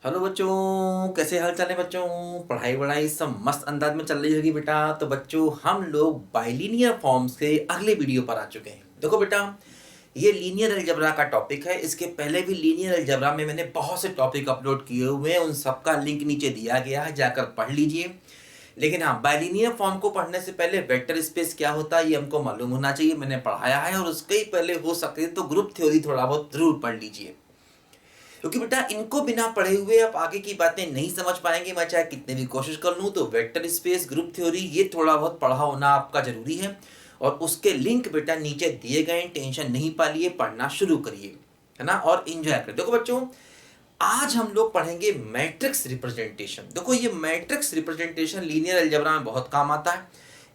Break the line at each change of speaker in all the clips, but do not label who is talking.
Hello बच्चों, कैसे हाल चाल है बच्चों। पढ़ाई वढ़ाई सब मस्त अंदाज में चल रही होगी बेटा। तो बच्चों हम लोग बाइलिनियर फॉर्म्स के अगले वीडियो पर आ चुके हैं। देखो बेटा, ये लीनियर अलजेब्रा का टॉपिक है। इसके पहले भी लीनियर अलजेब्रा में मैंने बहुत से टॉपिक अपलोड किए हुए हैं, उन सबका लिंक नीचे दिया गया है, जाकर पढ़ लीजिए। लेकिन हाँ, बाइलिनियर फॉर्म को पढ़ने से पहले वेक्टर स्पेस क्या होता है ये हमको मालूम होना चाहिए। मैंने पढ़ाया है, और उसके ही पहले हो सके तो ग्रुप थ्योरी थोड़ा बहुत जरूर पढ़ लीजिए, क्योंकि बेटा इनको बिना पढ़े हुए आप आगे की बातें नहीं समझ पाएंगे। मैं चाहे कितने भी कोशिश कर लूँ, तो वेक्टर स्पेस, ग्रुप थ्योरी, ये थोड़ा बहुत पढ़ा होना आपका जरूरी है। और उसके लिंक बेटा नीचे दिए गए, टेंशन नहीं पालिए, पढ़ना शुरू करिए, है ना, और एंजॉय करिए। देखो बच्चों, आज हम लोग पढ़ेंगे मैट्रिक्स रिप्रेजेंटेशन। देखो ये मैट्रिक्स रिप्रेजेंटेशन लीनियर अलजेब्रा में बहुत काम आता है।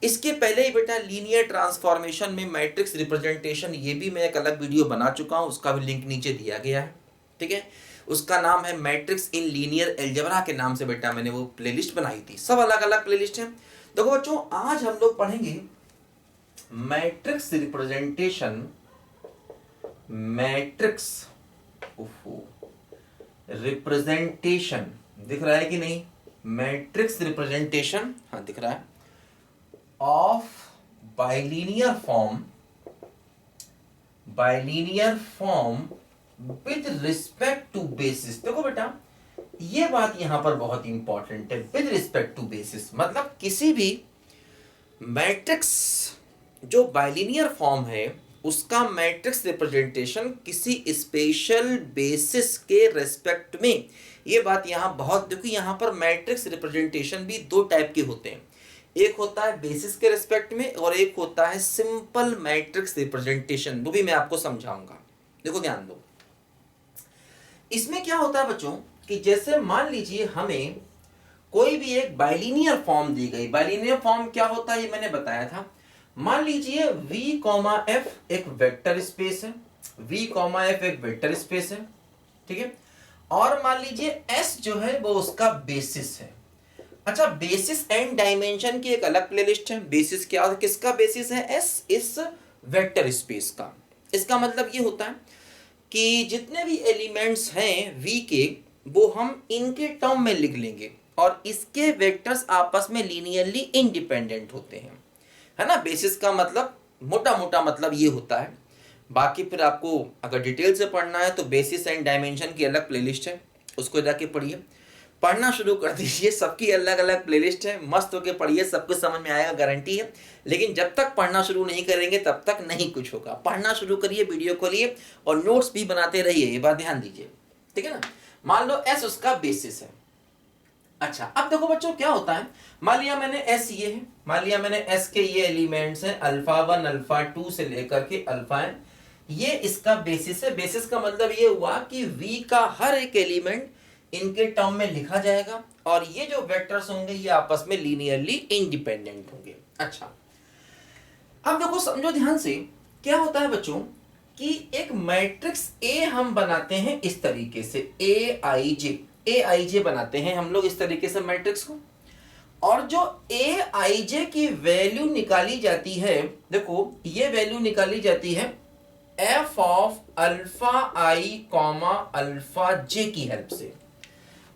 इसके पहले ही बेटा लीनियर ट्रांसफॉर्मेशन में मैट्रिक्स रिप्रेजेंटेशन, ये भी मैं एक अलग वीडियो बना चुका हूँ, उसका भी लिंक नीचे दिया गया है। ठीक है, उसका नाम है मैट्रिक्स इन लीनियर अलजेब्रा के नाम से बेटा मैंने वो प्लेलिस्ट बनाई थी। सब अलग अलग प्लेलिस्ट है। देखो बच्चों, आज हम लोग पढ़ेंगे मैट्रिक्स रिप्रेजेंटेशन। मैट्रिक्स रिप्रेजेंटेशन दिख रहा है कि नहीं? मैट्रिक्स रिप्रेजेंटेशन, हाँ दिख रहा है, of bilinear form, bilinear form with respect to basis. देखो बेटा, ये बात यहां पर बहुत इंपॉर्टेंट है। विद रिस्पेक्ट टू बेसिस मतलब किसी भी मैट्रिक्स जो बाइलिनियर फॉर्म है, उसका मैट्रिक्स रिप्रेजेंटेशन किसी स्पेशल बेसिस के रेस्पेक्ट में। ये बात यहां बहुत देखो, यहां पर मैट्रिक्स रिप्रेजेंटेशन भी दो टाइप के होते हैं। एक होता है बेसिस के रेस्पेक्ट में, और एक होता है सिंपल मैट्रिक्स रिप्रेजेंटेशन, वो भी मैं आपको समझाऊंगा। देखो ध्यान दो, इसमें क्या होता है बच्चों कि जैसे मान लीजिए हमें कोई भी एक बाइलिनियर फॉर्म दी गई। बाइलिनियर फॉर्म क्या होता है ये मैंने बताया था। मान लीजिए V, F एक वेक्टर स्पेस है, V, F एक वेक्टर स्पेस है, ठीक है। और मान लीजिए S जो है वो उसका बेसिस है। अच्छा, बेसिस एंड डायमेंशन की एक अलग प्लेलिस्ट है। बेसिस क्या, किसका बेसिस है? S, इस वेक्टर स्पेस का। इसका मतलब ये होता है कि जितने भी एलिमेंट्स हैं V के, वो हम इनके टर्म में लिख लेंगे, और इसके वेक्टर्स आपस में लीनियरली इंडिपेंडेंट होते हैं, है ना। बेसिस का मतलब मोटा मोटा मतलब ये होता है। बाकी फिर आपको अगर डिटेल से पढ़ना है तो बेसिस एंड डायमेंशन की अलग प्लेलिस्ट है, उसको जाके पढ़िए। पढ़ना शुरू कर दीजिए, सबकी अलग अलग प्लेलिस्ट है, मस्त होके पढ़िए, सब कुछ समझ में आएगा, गारंटी है। लेकिन जब तक पढ़ना शुरू नहीं करेंगे तब तक नहीं कुछ होगा। पढ़ना शुरू करिए, वीडियो खोलिए, और नोट्स भी बनाते रहिए, ये बात ध्यान दीजिए, ठीक है ना। मान लो S उसका बेसिस है। अच्छा, अब देखो बच्चों क्या होता है, मान लिया मैंने S ये है, मान लिया मैंने S के ये एलिमेंट्स हैं अल्फा 1 अल्फा 2 से लेकर के अल्फा n, ये इसका बेसिस है। बेसिस का मतलब ये हुआ कि V का हर एक एलिमेंट इनके टर्म में लिखा जाएगा, और ये जो वेक्टर्स होंगे ये आपस में लीनियरली इंडिपेंडेंट होंगे। अच्छा, अब देखो समझो ध्यान से, क्या होता है बच्चों कि एक मैट्रिक्स A हम बनाते हैं इस तरीके से, AIJ बनाते हैं हम लोग इस तरीके से मैट्रिक्स को। और जो AIJ की वैल्यू निकाली जाती है, देखो ये वैल्यू निकाली जाती है f of alpha i comma alpha j की हेल्प से।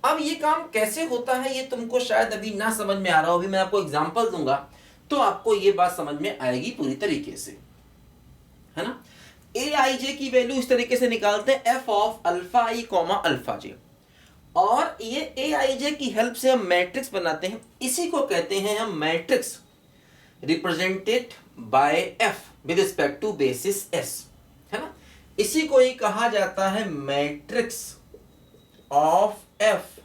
अब ये काम कैसे होता है ये तुमको शायद अभी ना समझ में आ रहा हो, अभी मैं आपको एग्जांपल दूंगा तो आपको ये बात समझ में आएगी पूरी तरीके से, है ना। AIJ की वैल्यू इस तरीके से निकालते हैं, f of alpha i comma alpha j, और ये AIJ की हेल्प से हम मैट्रिक्स बनाते हैं। इसी को कहते हैं हम matrix represented by F with respect to basis S, है ना। इसी को ही कहा जाता है matrix of F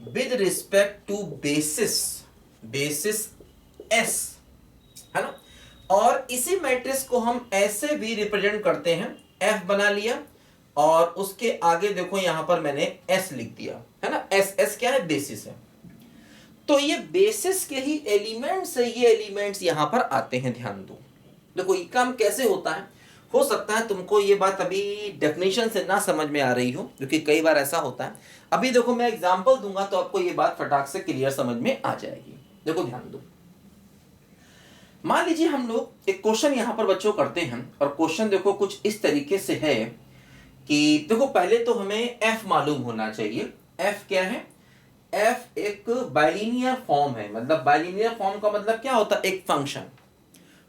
with respect to basis S, है ना। और इसी मैट्रिक्स को हम ऐसे भी रिप्रेजेंट करते हैं, F बना लिया और उसके आगे देखो यहां पर मैंने S लिख दिया, है ना। S क्या है? बेसिस है। तो ये बेसिस के ही एलिमेंट्स है, ये एलिमेंट्स यहां पर आते हैं, ध्यान दो। देखो ये काम कैसे होता है, हो सकता है तुमको ये बात अभी डेफिनेशन से ना समझ में आ रही हो, क्योंकि कई बार ऐसा होता है। अभी देखो मैं एग्जांपल दूंगा तो आपको ये बात फटाक से क्लियर समझ में आ जाएगी। देखो ध्यान दो, मान लीजिए हम लोग एक क्वेश्चन यहां पर बच्चों करते हैं, और क्वेश्चन देखो कुछ इस तरीके से है कि देखो पहले तो हमें F मालूम होना चाहिए। एफ क्या है, एफ एक बाइलिनियर फॉर्म है। मतलब बाइलिनियर फॉर्म का मतलब क्या होता है, एक फंक्शन।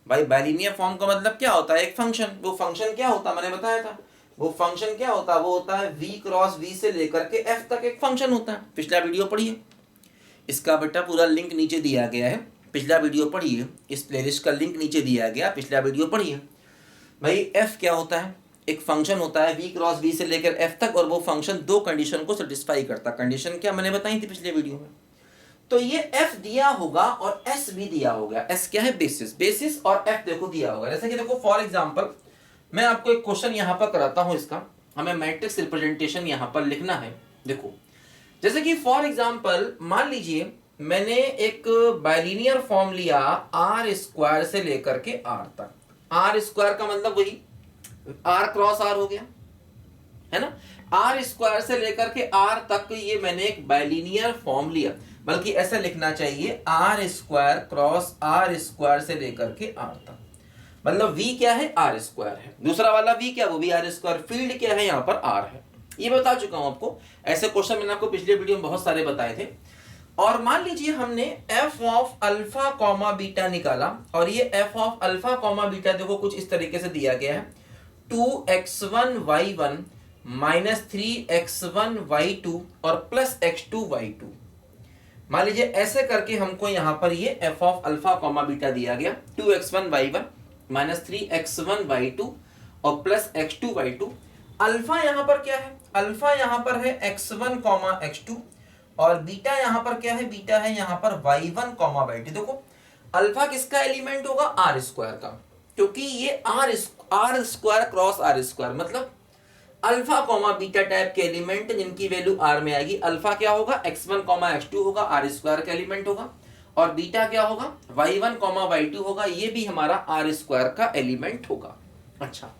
भाई बाइलिनियर फॉर्म का मतलब क्या होता है, एक फंक्शन। वो फंक्शन क्या होता है, मैंने बताया था। वो फंक्शन क्या होता है, वो होता है v क्रॉस v से लेकर के f तक एक फंक्शन होता है। पिछला वीडियो पढ़िए, इसका बेटा पूरा लिंक नीचे दिया गया है, पिछला वीडियो पढ़िए। इस प्लेलिस्ट का लिंक नीचे दिया गया, पिछला वीडियो पढ़िए। भाई f क्या होता है, एक फंक्शन होता है v क्रॉस v से लेकर f तक, और वो फंक्शन दो कंडीशन को सेटिस्फाई करता है। कंडीशन क्या मैंने बताई थी पिछले वीडियो में। तो ये f दिया होगा और s भी दिया होगा। s क्या है, बेसिस। बेसिस और f देखो दिया होगा। जैसे कि देखो फॉर एग्जांपल मैं आपको एक क्वेश्चन यहां पर कराता हूं, इसका हमें मैट्रिक्स रिप्रेजेंटेशन यहां पर लिखना है। देखो जैसे कि फॉर एग्जांपल मान लीजिए मैंने एक बाइलिनियर फॉर्म लिया r स्क्वायर से लेकर के r तक। r स्क्वायर का मतलब वही r क्रॉस r हो गया, है ना। r स्क्वायर से लेकर के r तक ये मैंने एक बाइलिनियर फॉर्म लिया, बल्कि ऐसा लिखना चाहिए r square cross r square से लेकर के r तक। मतलब v क्या है, r स्क्वायर है। दूसरा वाला v क्या, वो भी r स्क्वायर। फील्ड क्या है, यहाँ पर r है। ये बता चुका हूं आपको। ऐसे क्वेश्चन मैंने आपको पिछले वीडियो में बहुत सारे बताए थे। और मान लीजिए हमने f of alpha comma beta निकाला, और ये f of alpha comma beta देखो कुछ इस तरीके से दिया गया है, 2x1y1 माइनस 3x1y2 और प्लस x2y2। मान लीजिए ऐसे करके हमको यहाँ पर ये f of alpha comma beta दिया गया, 2x1y1 माइनस 3x1y2 और प्लस x2y2। अल्फा यहाँ पर क्या है, अल्फा यहाँ पर है x1 कॉमा x2, और बीटा यहाँ पर क्या है, बीटा है यहाँ पर y1 कॉमा y2। देखो अल्फा किसका एलिमेंट होगा, आर स्क्वायर का, क्योंकि ये R square cross R square, मतलब अल्फा कॉमा बीटा टाइप के एलिमेंट जिनकी वैल्यू आर में आएगी। अल्फा क्या होगा, x1 कॉमा x2 होगा, आर स्क्वायर का एलिमेंट होगा, और बीटा क्या होगा, y1 कॉमा y2 होगा, ये भी हमारा आर स्क्वायर का एलिमेंट होगा। अच्छा,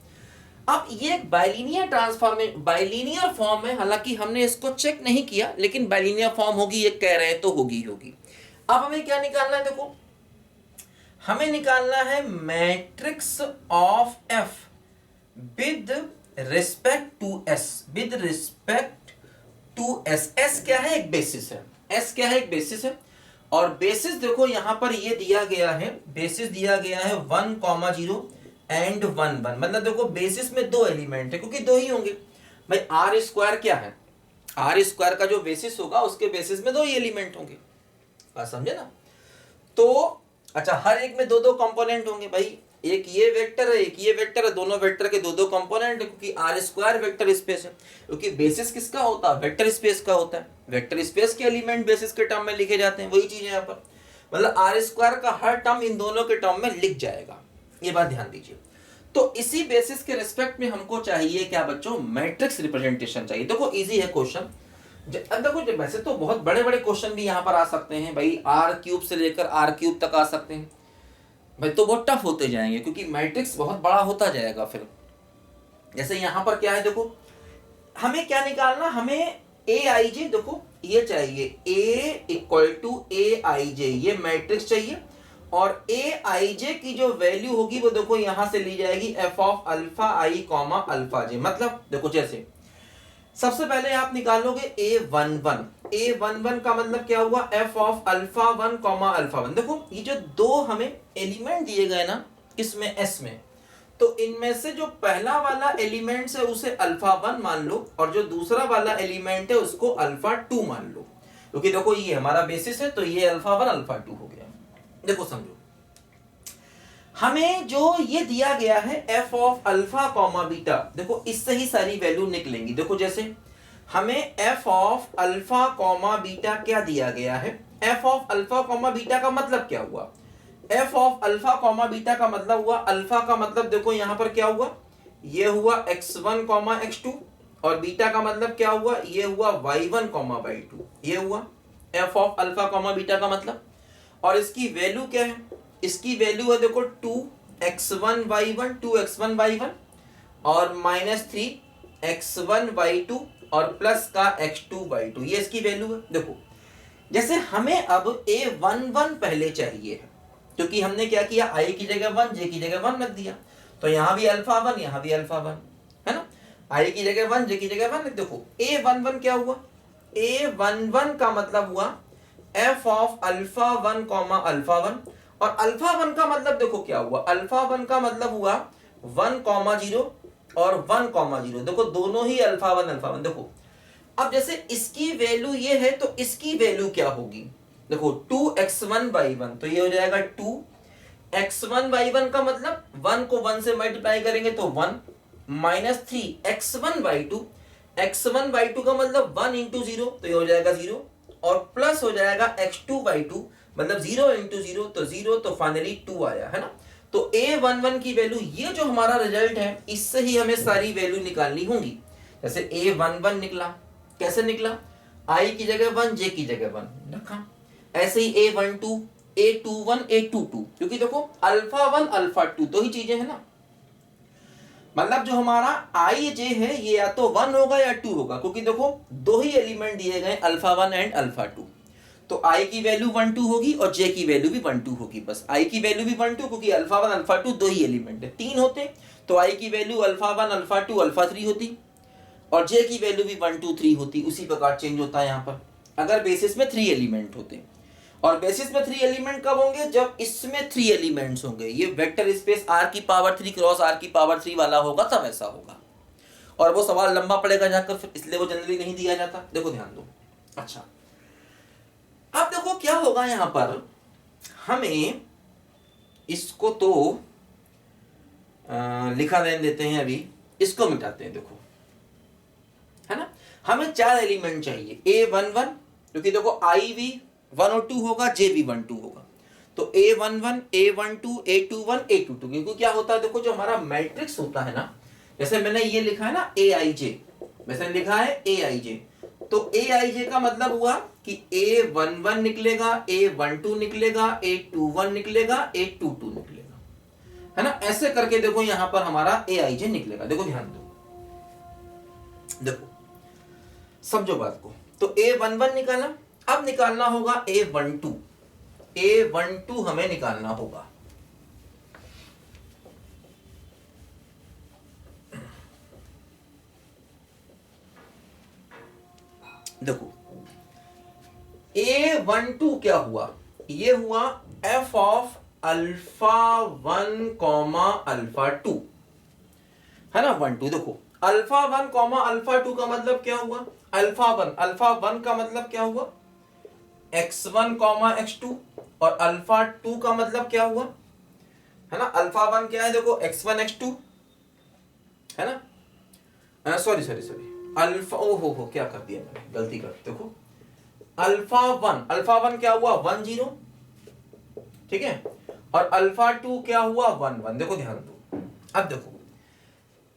अब ये एक बाइलिनियर ट्रांसफॉर्मेशन, बाइलिनियर फॉर्म है। हालांकि हमने इसको चेक नहीं किया, लेकिन बाइलिनियर फॉर्म होगी ये कह रहे हैं, तो होगी होगी। अब हमें क्या निकालना है, देखो हमें निकालना है matrix of F with respect to S, with respect to S. S क्या है, एक बेसिस है। एस क्या है, एक बेसिस है। और बेसिस देखो यहां पर ये दिया गया है, बेसिस दिया गया है 1,0 एंड 1,1। मतलब देखो बेसिस में दो एलिमेंट है, क्योंकि दो ही होंगे। भाई आर स्क्वायर क्या है, आर स्क्वायर का जो बेसिस होगा उसके बेसिस में दो ही एलिमेंट होंगे, बात समझे ना। तो अच्छा, हर एक में दो दो कंपोनेंट होंगे। भाई एक ये वेक्टर है, एक ये वेक्टर है, दोनों वेक्टर के दो दो कंपोनेंट है, क्योंकि आर स्क्वायर वेक्टर स्पेस है। क्योंकि बेसिस किसका होता है, वेक्टर स्पेस का होता है। वेक्टर स्पेस के एलिमेंट बेसिस के टर्म में लिखे जाते हैं, वही चीज है यहाँ पर। मतलब आर स्क्वायर का हर टर्म इन दोनों के टर्म में लिख जाएगा, ये बात ध्यान दीजिए। तो इसी बेसिस के रिस्पेक्ट में हमको चाहिए क्या बच्चों, मैट्रिक्स रिप्रेजेंटेशन चाहिए। देखो इजी है क्वेश्चन। अब देखो वैसे तो बहुत बड़े बड़े क्वेश्चन भी यहाँ पर आ सकते हैं भाई, आर क्यूब से लेकर आर क्यूब तक आ सकते हैं भाई, तो बहुत टफ होते जाएंगे, क्योंकि मैट्रिक्स बहुत बड़ा होता जाएगा फिर। जैसे यहाँ पर क्या है, देखो हमें क्या निकालना, हमें ए आई जे, देखो ये चाहिए ए इक्वल टू ए आई जे, ये मैट्रिक्स चाहिए। और ए आई जे की जो वैल्यू होगी वो देखो यहां से ली जाएगी F of alpha I comma alpha जे। मतलब देखो जैसे सबसे पहले आप निकालोगे a11, a11 का मतलब क्या हुआ, f of alpha 1 comma alpha 1। देखो ये जो दो हमें एलिमेंट दिए गए ना, किसमें, s में, तो इनमें से जो पहला वाला एलिमेंट है उसे अल्फा 1 मान लो, और जो दूसरा वाला एलिमेंट है उसको अल्फा 2 मान लो। क्योंकि देखो ये हमारा बेसिस है, तो ये अल्फा 1 अल्फा 2 हो गया। देखो समझो, हमें जो ये दिया गया है f of alpha comma beta, देखो इससे ही सारी वैल्यू निकलेंगी। देखो जैसे हमें f of alpha comma beta क्या दिया गया है, f of alpha comma beta का मतलब क्या हुआ, f of alpha comma beta का मतलब हुआ, अल्फा का मतलब देखो यहां पर क्या हुआ, ये हुआ x1 कॉमा x2, और बीटा का मतलब क्या हुआ, ये हुआ y1 कॉमा y2, ये हुआ f of alpha comma beta का मतलब। और इसकी वैल्यू क्या है, इसकी वैल्यू है देखो 2x1y1, 2x1y1 और माइनस 3x1y2 और प्लस का x2y2, ये इसकी वैल्यू है। देखो जैसे हमें अब a11 पहले चाहिए है, क्योंकि हमने क्या किया, i की जगह 1, j की जगह 1 रख दिया, तो यहां भी अल्फा 1, यहां भी अल्फा 1 है ना। i की जगह 1, j की जगह 1। देखो a11 क्या हुआ, A11 का मतलब हुआ f of alpha 1 comma alpha 1, और अल्फा 1 का मतलब देखो क्या हुआ, अल्फा 1 का मतलब हुआ 1 कॉमा 0 और 1 कॉमा 0, देखो दोनों ही अल्फा 1 देखो। अब जैसे इसकी वैल्यू ये है तो इसकी वैल्यू क्या होगी, देखो 2x1/1, तो ये हो जाएगा 2x1/1 का मतलब 1 को 1 से मल्टीप्लाई करेंगे तो 1, माइनस 3x1/2, x1/2 का मतलब 1 इंटू 0, तो ये हो जाएगा 0, और प्लस हो जाएगा x2/2 मतलब 0 इंटू 0 तो 0, तो फाइनली 2 आया है ना। तो a11 की वैल्यू, ये जो हमारा रिजल्ट है इससे ही हमें सारी वैल्यू निकालनी होंगी। जैसे a11 निकला, कैसे निकला, i की जगह 1, j की जगह 1 रखा। ऐसे ही a12, a21, a22, क्योंकि देखो अल्फा 1 अल्फा 2 दो ही चीजें हैं ना, मतलब जो हमारा i j है ये या तो 1 होगा या 2 होगा, क्योंकि देखो दो ही एलिमेंट दिए गए अल्फा 1 एंड अल्फा 2, तो i की वैल्यू 1 2 होगी और j की वैल्यू भी 1 2 होगी, बस i की वैल्यू भी 1 2, क्योंकि अल्फा 1 अल्फा 2 दो ही एलिमेंट है, 3 होते तो i की वैल्यू अल्फा 1 अल्फा 2 अल्फा 3 होती, और j की वैल्यू भी 1 2 3 होती। उसी प्रकार चेंज होता है यहाँ पर अगर बेसिस में 3 एलिमेंट होते, और बेसिस में 3 एलिमेंट कब होंगे, जब इसमें 3 एलिमेंट्स होंगे, ये वेक्टर स्पेस r की पावर 3 क्रॉस r की पावर 3 वाला होगा तब ऐसा होगा, और वो सवाल लंबा पड़ेगा जाकर फिर, इसलिए वो जनरली नहीं दिया जाता। देखो ध्यान दो। अच्छा अब देखो क्या होगा यहाँ पर, हमें इसको तो लिखा रहने देते हैं, अभी इसको मिटाते हैं, देखो है ना, हमें 4 एलिमेंट चाहिए, a11, क्योंकि देखो i भी 1 और 2 होगा, j भी 1 2 होगा, तो a11 a12 a21 a22, क्योंकि क्या होता है देखो जो हमारा मैट्रिक्स होता है ना, जैसे मैंने ये लिखा है ना aij, वैसे लिखा है aij, तो aij का मतलब हुआ कि a11 निकलेगा, a12 निकलेगा, a21 निकलेगा, a22 निकलेगा, है ना, ऐसे करके देखो यहां पर हमारा aij निकलेगा। देखो ध्यान दो, देखो समझो बात को, तो a11 निकाला, अब निकालना होगा a12, a12 हमें निकालना होगा। देखो a12 क्या हुआ, ये हुआ f of alpha 1 comma alpha 2, है ना, 1 2, देखो अल्फा 1 कॉमा अल्फा 2 का मतलब क्या हुआ, अल्फा 1 का मतलब क्या हुआ x1 कॉमा x2, और अल्फा 2 का मतलब क्या हुआ, है ना, अल्फा 1 क्या है देखो x1 x2, है ना, सॉरी अल्फा, हो क्या कर दिया मैंने, गलती कर, देखो अल्फा 1 क्या हुआ 1 0, ठीक है, और अल्फा 2 क्या हुआ 1 1, देखो ध्यान दो। अब देखो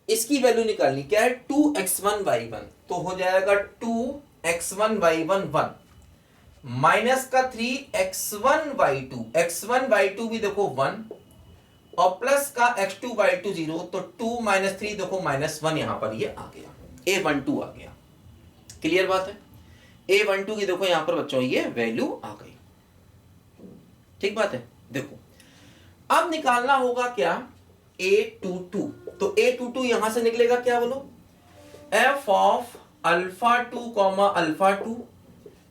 इसकी वैल्यू निकालनी क्या है, 2x1/1, तो हो जाएगा 2x1/1 1, माइनस का 3x1/2, x1/2 भी देखो 1, और प्लस का x2/2 0, तो 2 माइनस 3 देखो -1, यहां पर ये आ गया, a12 आ गया। क्लियर बात है, a12 की देखो यहां पर बच्चों ये वैल्यू आ गई, ठीक बात है। देखो अब निकालना होगा क्या, a22, तो a22 यहां से निकलेगा क्या बोलो, f of alpha 2 comma alpha 2,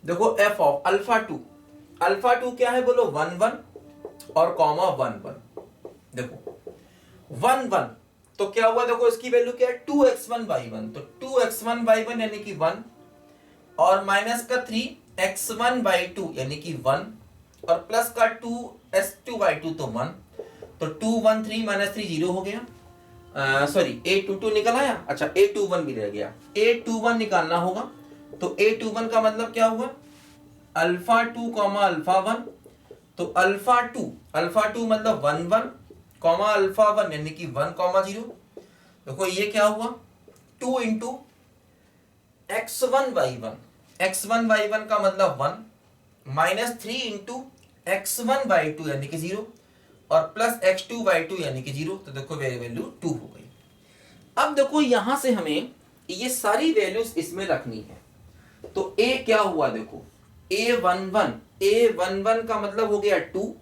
देखो f ऑफ अल्फा 2 क्या है बोलो 1 1 और कॉमा 1 1, देखो 1 1, तो क्या हुआ देखो इसकी वैल्यू क्या है 2x1/1, तो 2x1/1 यानी कि 1, और माइनस का 3x1/2 यानी कि 1, और प्लस का 2s2/2 तो 1, तो 2 1 3 माइनस 3 0 हो गया, सॉरी a22 निकल आया, अच्छा a21 भी रह गया, a21 निकालना होगा, तो a21 का मतलब क्या हुआ अल्फा 2 कॉमा अल्फा 1, तो अल्फा 2 मतलब 1 1 कॉमा अल्फा 1 यानी कि 1 कॉमा 0, देखो ये क्या हुआ 2 इंटू x1/1 का मतलब 1, माइनस 3 इंटू x1/2 यानी कि 0, और प्लस x2/2 यानी कि 0, तो देखो वैल्यू 2 हो गई। अब देखो यहां से हमें ये सारी वैल्यूज इसमें रखनी है, तो a क्या हुआ देखो a11 का मतलब हो गया 2,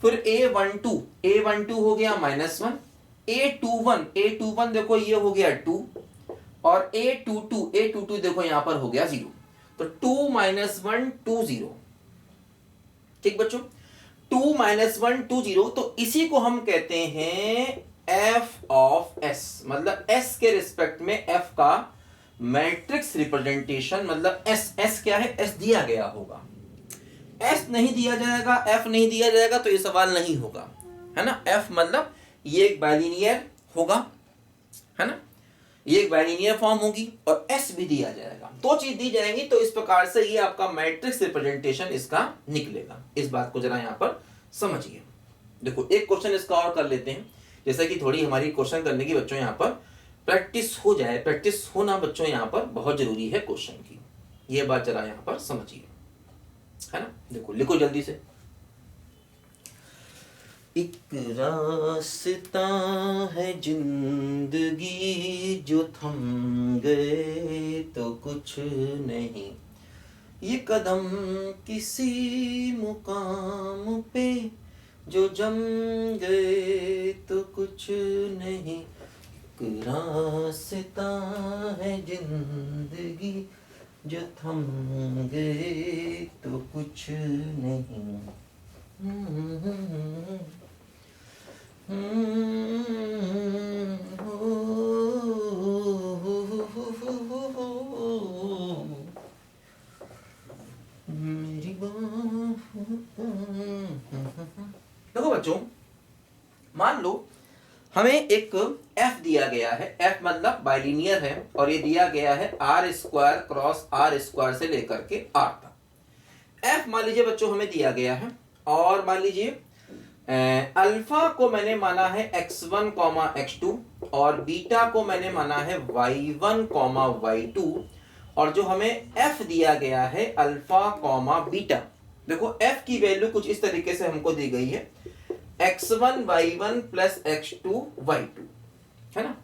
फिर a12 हो गया -1, a21 देखो ये हो गया 2, और a22 देखो यहां पर हो गया 0। तो 2 माइनस 1 2 0। ठीक बच्चों, 2 माइनस 1 2 0, तो इसी को हम कहते हैं एफ ऑफ एस, मतलब एस के रिस्पेक्ट में एफ का मैट्रिक्स रिप्रेजेंटेशन, मतलब एस क्या है, एस दिया गया होगा, एस नहीं दिया जाएगा, एफ नहीं दिया जाएगा तो ये सवाल नहीं होगा, है ना। एफ मतलब ये एक बाइलिनियर होगा, है ना, ये एक बाइलिनियर फॉर्म होगी, और एस भी दिया जाएगा, दो चीज दी जाएंगी, तो इस प्रकार से ये आपका मैट्रिक्स रिप्रेजेंटेशन इसका निकलेगा। इस बात को जरा यहां पर समझिए। देखो एक क्वेश्चन इसका और कर लेते हैं, जैसा कि थोड़ी हमारी क्वेश्चन करने की बच्चों यहाँ पर प्रैक्टिस हो जाए। प्रैक्टिस होना बच्चों यहाँ पर बहुत जरूरी है क्वेश्चन की, ये बात जरा यहाँ पर समझिए, है ना। देखो लिखो जल्दी से। एक रास्ता है जिंदगी जो थम गए तो कुछ नहीं, ये कदम किसी मुकाम पे जो जम गए तो कुछ नहीं। एक रास्ता है जिंदगी जो थम गए तो कुछ नहीं। देखो बच्चों, मान लो हमें एक f दिया गया है, f मतलब बाइलिनियर है, और ये दिया गया है r square cross r square से लेकर के r तक। f मान लीजिए बच्चों हमें दिया गया है, और मान लीजिए अल्फा को मैंने माना है x1 x2, और बीटा को मैंने माना है y1 y2, और जो हमें f दिया गया है अल्फा बीटा। देखो f की वैल्यू कुछ इस तरीके से हमको दी गई है, x1 y1 plus x2 y2, है ना।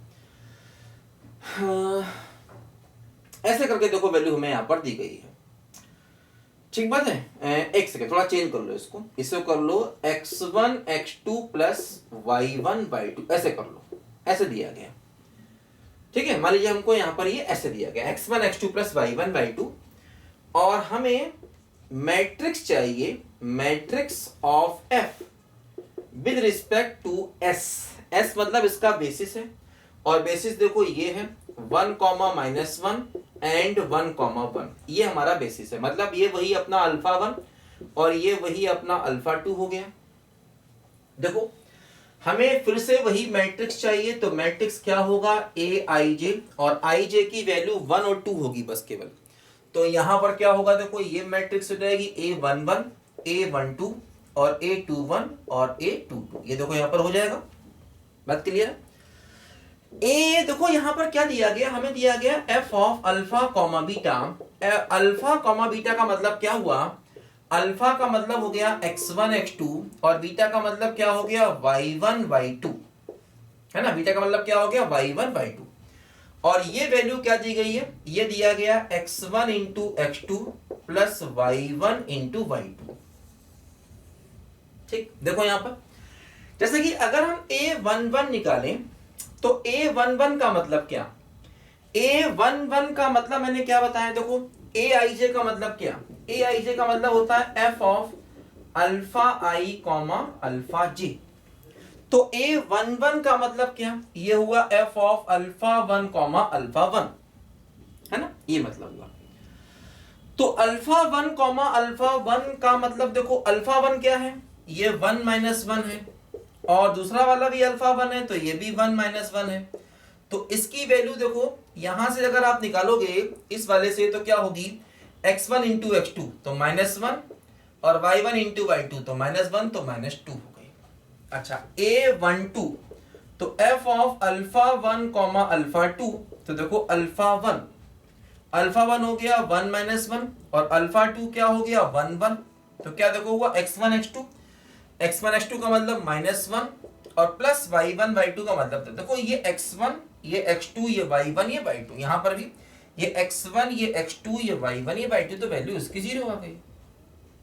ऐसे करके देखो वैल्यू हमें यहां पर दी गई है, ठीक बात है। एक सेकंड थोड़ा चेंज कर लो इसको, इसे कर लो x1 x2 plus y1 y2, ऐसे कर लो, ऐसे दिया गया, ठीक है। मान लीजिए हमको यहां पर ये ऐसे दिया गया x1 x2 plus y1 y2, और हमें मैट्रिक्स चाहिए, matrix of f with respect to s। s मतलब इसका बेसिस है, और बेसिस देखो ये है 1 -1 एंड 1 1, ये हमारा बेसिस है, मतलब ये वही अपना अल्फा 1 और ये वही अपना अल्फा 2 हो गया। देखो हमें फिर से वही मैट्रिक्स चाहिए, तो मैट्रिक्स क्या होगा, ए आई जे, और आई जे की वैल्यू 1 और 2 होगी बस केवल। तो यहां पर क्या होगा, देखो ये मैट्रिक्स हो जाएगी A11 A12 और A21 और A22, ये देखो यहां पर हो जाएगा। बात क्लियर है। ए देखो यहां पर क्या दिया गया, हमें दिया गया f of alpha comma beta. Alpha comma beta का मतलब क्या हुआ, अल्फा का मतलब हो गया x1 x2, और बीटा का मतलब क्या हो गया y1 y2, है ना। बीटा का मतलब क्या हो गया y1 y2, और ये वैल्यू क्या दी गई है, ये दिया गया x1 into x2 plus y1 into y2। ठीक, देखो यहां पर जैसे कि अगर हम A11 निकालें, तो A11 का मतलब क्या, A11 का मतलब मैंने क्या बताया, देखो Aij का मतलब क्या, Aij का मतलब होता है f of alpha I comma alpha जे। तो A11 का मतलब क्या, ये हुआ f of alpha 1 comma alpha 1, है ना, ये मतलब हुआ। तो अल्फा 1 कॉमा अल्फा 1 का मतलब देखो अल्फा 1 क्या है, ये 1 -1 है, और दूसरा वाला भी अल्फा 1 है, तो ये भी 1 -1 है। तो इसकी वैल्यू देखो यहां से अगर आप निकालोगे इस वाले से, तो क्या होगी x1 इंटू x2 तो -1, और y1 इंटू y2 तो -1 तो -2 हो गई। अच्छा A12 तो f of alpha 1 comma alpha 2, तो देखो अल्फा 1 हो गया 1 -1, और अल्फा 2 क्या हो गया 1 1, तो क्या देखो हुआ x1 x2 का मतलब -1, और प्लस y1 y2 का मतलब देखो ये x1 ये x2 ये y1 ये y2, यहां पर भी ये x1 ये x2 ये y1 ये y2, तो वैल्यू इसकी 0 आ गई।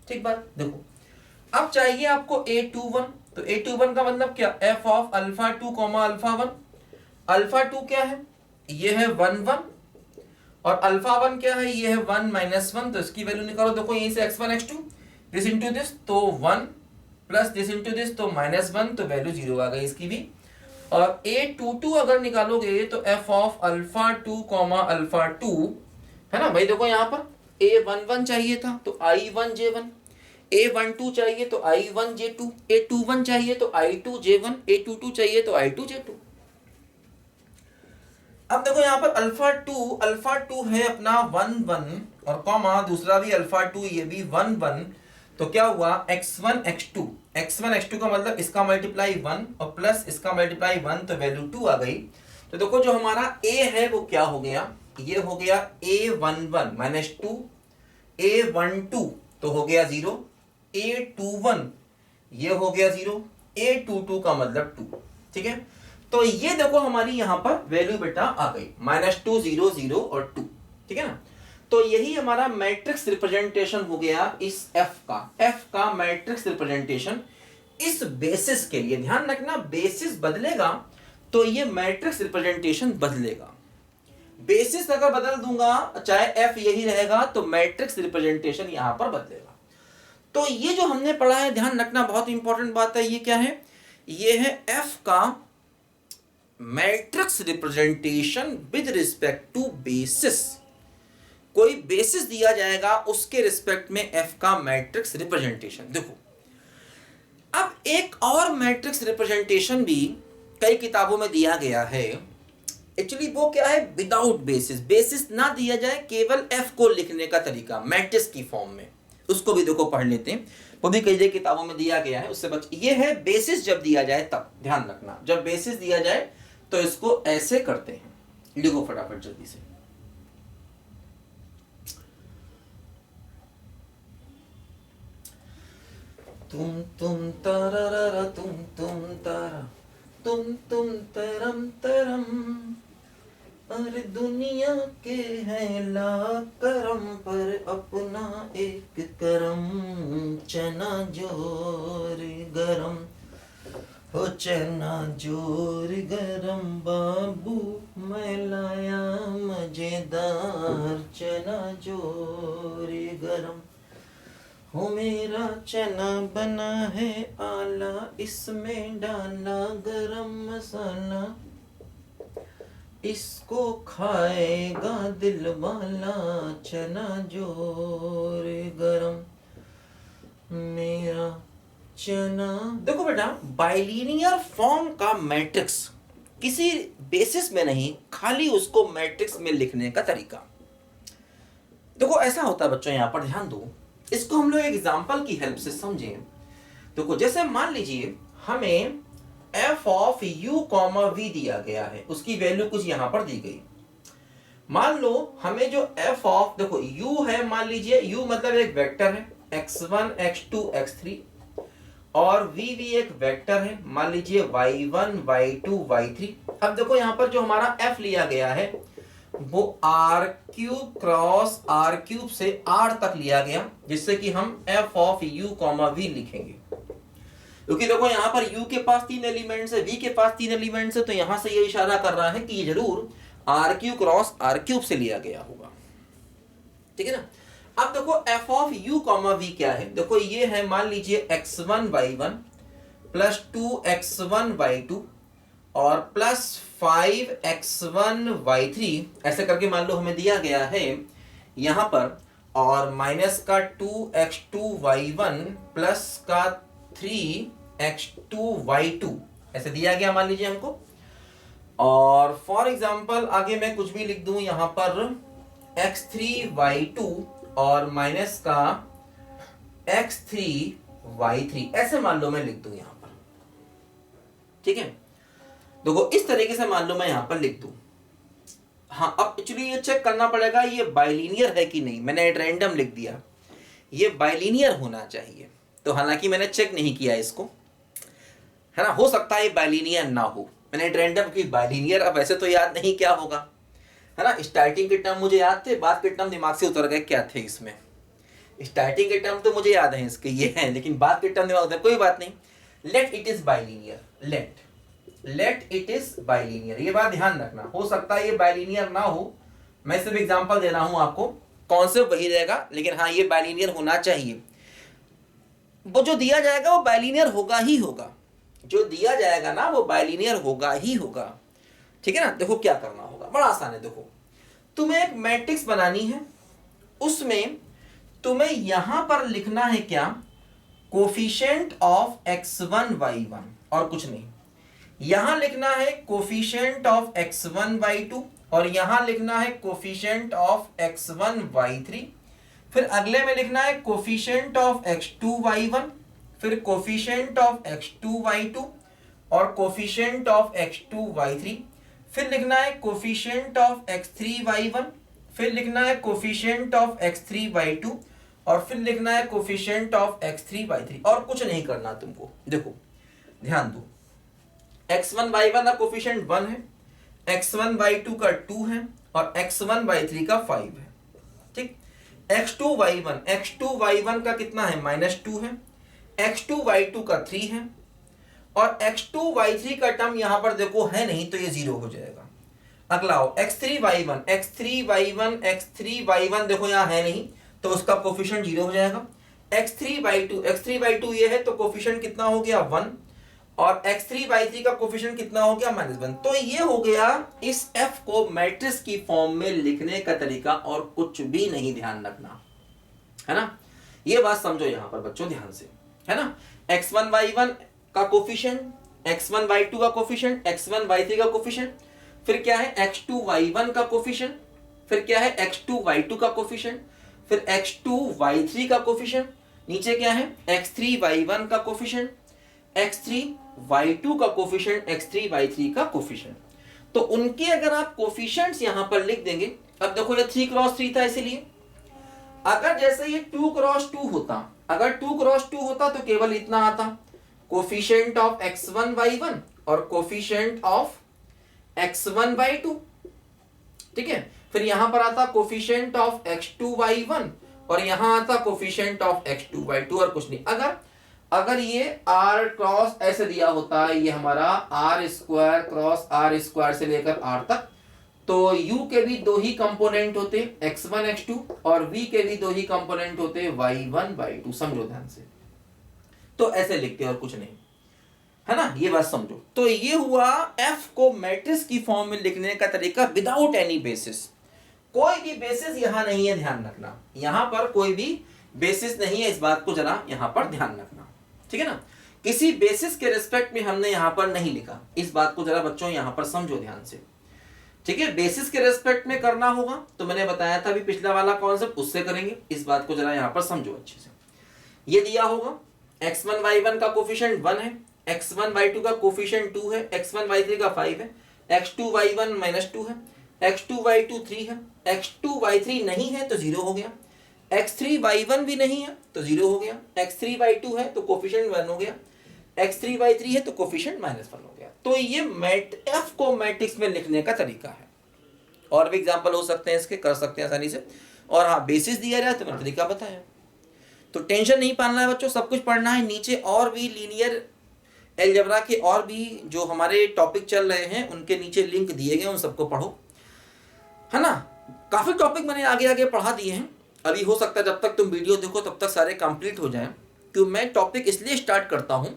ठीक बात। देखो अब चाहिए आपको A21, तो A21 का मतलब क्या, f of alpha 2 comma alpha 1। Alpha 2 क्या है, ये है 1 1, और अल्फा 1 क्या है, ये है 1 माइनस 1, तो इसकी वैल्यू निकालो। देखो यहीं से x1 x2 this into this तो 1 प्लस दिस इंटू दिस तो -1, तो वैल्यू 0 आ गई इसकी भी। और a22 अगर निकालोगे तो f of alpha 2 comma alpha 2 है ना भाई। देखो यहाँ पर a11 चाहिए था तो i1j1, a12 चाहिए तो i1j2, a21 चाहिए तो i2j1, a22 चाहिए तो i2j2। अब देखो यहाँ पर अल्फा 2 है अपना 1 1 और कॉमा दूसरा भी अल्फा 2 ये भी 1 1, तो क्या हुआ x1 x2 का मतलब इसका मल्टीप्लाई 1 और प्लस इसका मल्टीप्लाई 1, तो वैल्यू 2 आ गई। तो देखो जो हमारा a है वो क्या हो गया, ये हो गया a11 माइनस 2, a12 तो हो गया 0, a21 ये हो गया 0, a22 का मतलब 2। ठीक है, तो ये देखो हमारी यहां पर वैल्यू बेटा आ गई -2 0 0 और 2। ठीक है ना, तो यही हमारा मैट्रिक्स रिप्रेजेंटेशन हो गया इस f का मैट्रिक्स रिप्रेजेंटेशन इस बेसिस के लिए। ध्यान रखना बेसिस बदलेगा तो ये मैट्रिक्स रिप्रेजेंटेशन बदलेगा। बेसिस अगर बदल दूंगा चाहे f यही रहेगा तो मैट्रिक्स रिप्रेजेंटेशन यहां पर बदलेगा। तो ये जो हमने पढ़ा है ध्यान रखना बहुत इंपॉर्टेंट बात है। ये क्या है, ये है f का matrix representation with respect to basis. कोई बेसिस दिया जाएगा उसके रिस्पेक्ट में f का मैट्रिक्स रिप्रेजेंटेशन। देखो अब एक और मैट्रिक्स रिप्रेजेंटेशन भी कई किताबों में दिया गया है। एक्चुअली वो क्या है, विदाउट बेसिस ना दिया जाए, केवल f को लिखने का तरीका मैट्रिक्स की फॉर्म में, उसको भी देखो पढ़ लेते हैं। वो भी कई किताबों में दिया गया है, उससे बच। ये है बेसिस जब दिया जाए तब, ध्यान रखना जब बेसिस दिया जाए तो इसको ऐसे करते हैं। लिखो फटाफट जल्दी से। तुम तरररा तुम तारा तुम तरम तरम, अरे दुनिया के है लाख करम पर अपना एक करम, चना जोर गरम हो चना जोर गरम, बाबू मैं लाया मजेदार चना जोर गरम, हो मेरा चना बना है आला, इसमें डाला गरम मसाला, इसको खाएगा दिल वाला, चना जोर गरम मेरा चना। देखो बेटा बाइलिनियर फॉर्म का मैट्रिक्स किसी बेसिस में नहीं, खाली उसको मैट्रिक्स में लिखने का तरीका। देखो ऐसा होता है बच्चों, यहां पर ध्यान दो, इसको हम लोग एग्जांपल की हेल्प से समझें। देखो जैसे मान लीजिए हमें f of u comma v दिया गया है, उसकी वैल्यू कुछ यहां पर दी गई। मान लो हमें जो f ऑफ, देखो u है, मान लीजिए u मतलब एक वेक्टर है x1 x2 x3, और v भी एक वेक्टर है, मान लीजिए y1 y2 y3। अब देखो यहां पर जो हमारा f लिया गया है वो r cube cross r cube से r तक लिया गया, जिससे कि हम f of u comma v लिखेंगे। क्योंकि देखो यहां पर u के पास 3 एलिमेंट्स है, v के पास 3 एलिमेंट्स है, तो यहां से ये इशारा कर रहा है कि ये जरूर r cube cross r cube से लिया गया होगा। ठीक है ना, अब देखो f of u comma v क्या है, देखो ये है मान लीजिए x1 y1 plus 2x1 y2 और प्लस 5x1 y3, ऐसे करके मान लो हमें दिया गया है यहां पर, और माइनस का 2x2 y1 प्लस का 3x2 y2 ऐसे दिया गया मान लीजिए हमको। और फॉर एग्जांपल आगे मैं कुछ भी लिख दूं यहां पर x3 y2 और माइनस का x3 y3 ऐसे मान लो मैं लिख दूं यहां पर। ठीक है, देखो इस तरीके से मान लो मैं यहां पर लिख दूं। हाँ अब एक्चुअली ये चेक करना पड़ेगा ये बाइलिनियर है कि नहीं, मैंने रैंडम लिख दिया, ये बाइलिनियर होना चाहिए, तो हालांकि मैंने चेक नहीं किया इसको, है ना, हो सकता है ये बाइलिनियर ना हो, मैंने रैंडम की बाइलिनियर। अब ऐसे तो याद नहीं क्या होगा, है ना, स्टार्टिंग के टर्म मुझे याद थे, बाद के टर्म दिमाग से उतर गए क्या थे इसमें। स्टार्टिंग के टर्म तो मुझे याद है इसके ये हैं, लेकिन बाद के टर्म दिमाग, कोई बात नहीं, let it is bilinear, let it is bilinear, ये बात ध्यान रखना। हो सकता है ये बाइलिनियर ना हो, मैं सिर्फ एग्जांपल दे रहा हूं आपको, कॉन्सेप्ट वही रहेगा, लेकिन हाँ ये बाइलिनियर होना चाहिए। वो जो दिया जाएगा वो बाइलिनियर होगा ही होगा, जो दिया जाएगा ना वो बाइलिनियर होगा ही होगा, ठीक है ना। देखो क्या करना होगा, बड़ा आसान है। देखो तुम्हें एक मैट्रिक्स बनानी है, उसमें तुम्हें यहां पर लिखना है क्या, कोफिशिएंट ऑफ x1 y1 और कुछ नहीं। यहां लिखना है कोफिशिएंट ऑफ x1 y2 और यहां लिखना है कोफिशिएंट ऑफ x1 y3। फिर अगले में लिखना है कोफिशिएंट ऑफ x2 y1, फिर कोफिशिएंट ऑफ x2 y2 और कोफिशिएंट ऑफ x2 y3। फिर लिखना है कोफिशिएंट ऑफ x3 y1, फिर लिखना है कोफिशिएंट ऑफ x3 y2 और फिर लिखना है कोफिशिएंट ऑफ x3 y3 और कुछ नहीं करना तुमको। देखो ध्यान दो, x1 y1 का कोफिशिएंट 1 है, x1 y2 का 2 है और x1 y3 का 5 है, ठीक। x2 y1 का कितना है, -2 है, x2 y2 का 3 है और x2 y3 का टर्म यहां पर देखो है नहीं तो ये 0 हो जाएगा। अगला हो x3 y1 देखो यहां है नहीं तो उसका कोफिशिएंट 0 हो जाएगा। x3 y2 ये है तो कोफिशिएंट कितना हो गया 1 और x3 y3 का कोफिशिएंट कितना हो गया -1। तो ये हो गया इस f को मैट्रिक्स की फॉर्म में लिखने का तरीका और कुछ भी नहीं, ध्यान रखना है ना। ये बात समझो यहां पर बच्चों ध्यान से, है ना। x1 y1 का कोफिशिएंट, x1 y2 का कोफिशिएंट, x1 y3 का कोफिशिएंट, फिर क्या है x2 y1 का कोफिशिएंट, फिर क्या है x2 y2 का कोफिशिएंट, फिर x2 y3 का कोफिशिएंट, नीचे क्या है x3 y1 का कोफिशिएंट, x3 y2 का कोफिशिएंट, x3 y3 का कोफिशिएंट। तो उनके अगर आप कोफिशिएंट्स यहां पर लिख देंगे, अब देखो ये 3 क्रॉस 3 था, इसीलिए अगर जैसे ये 2 क्रॉस 2 होता, अगर 2 क्रॉस 2 होता तो केवल इतना आता, कोफिशिएंट ऑफ x1 y1 और कोफिशिएंट ऑफ x1 y2, ठीक है। फिर यहां पर आता कोफिशिएंट ऑफ x2 y1 और यहां आता कोफिशिएंट ऑफ x2 y2 और कुछ नहीं। अगर ये r क्रॉस ऐसे दिया होता है, ये हमारा r square cross r square से लेकर r तक, तो u के भी 2 ही कंपोनेंट होते x1 x2 और v के भी 2 ही कंपोनेंट होते y1 y2, समझो ध्यान से। तो ऐसे लिखते और कुछ नहीं, है ना, ये बात समझो। तो ये हुआ f को मैट्रिक्स की फॉर्म में लिखने का तरीका विदाउट एनी बेसिस। कोई भी बेसिस यहां नहीं है, ध्यान रखना, यहां पर कोई भी बेसिस नहीं है, इस बात को जरा यहां पर ध्यान रखना, ठीक है ना। किसी बेसिस के रिस्पेक्ट में हमने यहां पर नहीं लिखा, इस बात को जरा बच्चों यहां पर समझो ध्यान से, ठीक है। बेसिस के रेस्पेक्ट में करना होगा तो मैंने बताया था अभी पिछला वाला कॉन्सेप्ट, उससे करेंगे, इस बात को जरा यहां पर समझो अच्छे से। ये दिया होगा x1 y1 का कोफिशिएंट 1 है, x1 y2 का कोफिशिएंट 2 है, x1 y3 का 5 है, x2 y1 -2 है, x2 y2 3 है, x2 y3 नहीं है तो 0 हो गया, x3 y1 भी नहीं है तो 0 हो गया, x3 y2 है तो कोफिशिएंट 1 हो गया, x3 y3 है तो कोफिशिएंट -1 हो गया। तो ये f को मैट्रिक्स में लिखने का तरीका है। और भी एग्जांपल हो सकते हैं इसके, कर सकते हैं आसानी से। और हाँ, बेसिस दिया जाए तो मैंने तरीका बताया, तो टेंशन नहीं पालना है बच्चों, सब कुछ पढ़ना है। नीचे और भी लीनियर अलजेब्रा के और भी जो हमारे टॉपिक चल रहे हैं उनके नीचे लिंक दिए गए, उन सबको पढ़ो, है ना। काफी टॉपिक मैंने आगे आगे पढ़ा दिए हैं, अभी हो सकता है जब तक तुम वीडियो देखो तब तक सारे कंप्लीट हो जाएं, क्योंकि मैं टॉपिक इसलिए स्टार्ट करता हूं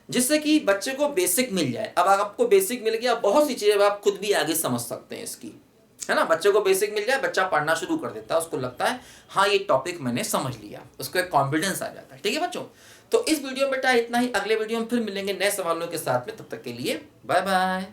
जिससे कि बच्चे को बेसिक मिल जाए। अब आपको बेसिक मिल गया, बहुत सी चीजें आप खुद भी आगे समझ सकते हैं इसकी, है ना। बच्चे को बेसिक मिल जाए, बच्चा पढ़ना शुरू कर देता है, उसको लगता है हाँ ये टॉपिक मैंने समझ लिया, उसको एक कॉन्फिडेंस आ जाता है, ठीक है बच्चों। तो इस वीडियो में बेटा इतना ही, अगले वीडियो में फिर मिलेंगे नए सवालों के साथ में, तब तक के लिए बाय बाय।